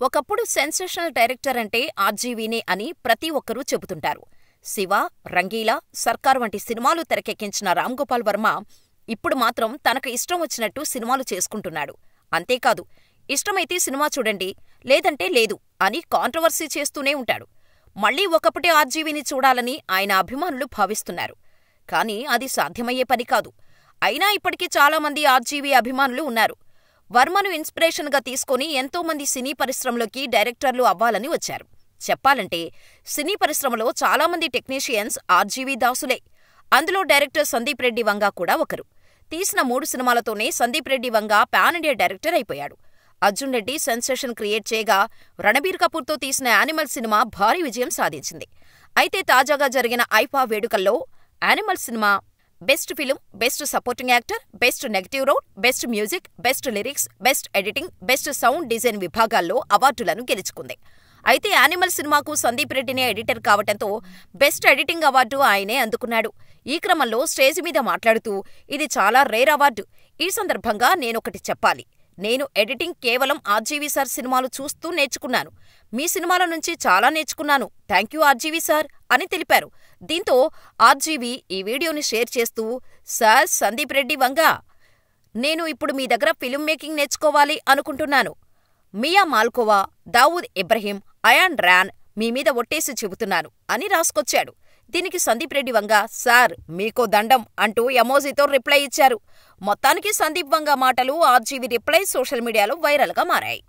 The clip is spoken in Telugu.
ఒకప్పుడు సెన్సేషనల్ డైరెక్టర్ అంటే ఆర్జీవీనే అని ప్రతి ఒక్కరూ చెబుతుంటారు. శివ, రంగీలా, సర్కార్ వంటి సినిమాలు తెరకెక్కించిన రామ్ గోపాల్ వర్మ ఇప్పుడు మాత్రం తనకు ఇష్టం వచ్చినట్టు సినిమాలు చేసుకుంటున్నాడు. అంతేకాదు, ఇష్టమైతే సినిమా చూడండి, లేదంటే లేదు అని కాంట్రవర్సీ చేస్తూనే ఉంటాడు. మళ్లీ ఒకప్పటి ఆర్జీవీని చూడాలని ఆయన అభిమానులు భావిస్తున్నారు. కానీ అది సాధ్యమయ్యే పని కాదు. అయినా ఇప్పటికీ చాలామంది ఆర్జీవీ అభిమానులు ఉన్నారు. వర్మను ఇన్స్పిరేషన్గా తీసుకుని ఎంతోమంది సినీ పరిశ్రమలోకి డైరెక్టర్లు అవ్వాలని వచ్చారు. చెప్పాలంటే సినీ పరిశ్రమలో చాలామంది టెక్నీషియన్స్ ఆర్జీవీ దాసులే. అందులో డైరెక్టర్ సందీప్ రెడ్డి వంగా కూడా ఒకరు. తీసిన 3 సినిమాలతోనే Sandeep Reddy Vanga pan India director అయిపోయాడు. అర్జున్ రెడ్డి సెన్సేషన్ క్రియేట్ చేయగా రణబీర్ కపూర్తో తీసిన యానిమల్ సినిమా భారీ విజయం సాధించింది. అయితే తాజాగా జరిగిన ఐఫా వేడుకల్లో Animal cinema best film, best supporting actor, best negative role, best music, best lyrics, best editing, best sound design విభాగాల్లో అవార్డులను గెలుచుకుంది. అయితే యానిమల్ సినిమాకు సందీప్ రెడ్డినే ఎడిటర్ కావటంతో బెస్ట్ ఎడిటింగ్ అవార్డు ఆయనే అందుకున్నాడు. ఈ క్రమంలో స్టేజ్ మీద మాట్లాడుతూ, ఇది చాలా రేర్ అవార్డు. ఈ సందర్భంగా నేనొకటి చెప్పాలి. నేను ఎడిటింగ్ కేవలం ఆర్జీవీ సార్ సినిమాలు చూస్తూ నేర్చుకున్నాను. మీ సినిమాల నుంచి చాలా నేర్చుకున్నాను. థ్యాంక్యూ ఆర్జీవీ సార్ అని తెలిపారు. దీంతో ఆర్జీవీ ఈ వీడియోని షేర్ చేస్తూ, సార్ సందీప్ రెడ్డి వంగా, నేను ఇప్పుడు మీ దగ్గర ఫిల్మ్ మేకింగ్ నేర్చుకోవాలి అనుకుంటున్నాను. Mia Malkova, Dawood Ibrahim, Ayn Rand మీ మీద ఒట్టేసి చెబుతున్నాను అని రాసుకొచ్చాడు. దీనికి సందీప్ రెడ్డి వంగా, సార్ మీకో దండం అంటూ ఎమోజీతో రిప్లై ఇచ్చారు. మొత్తానికి సందీప్ వంగా మాటలు, ఆర్జీవీ రిప్లై సోషల్ మీడియాలో వైరల్గా మారాయి.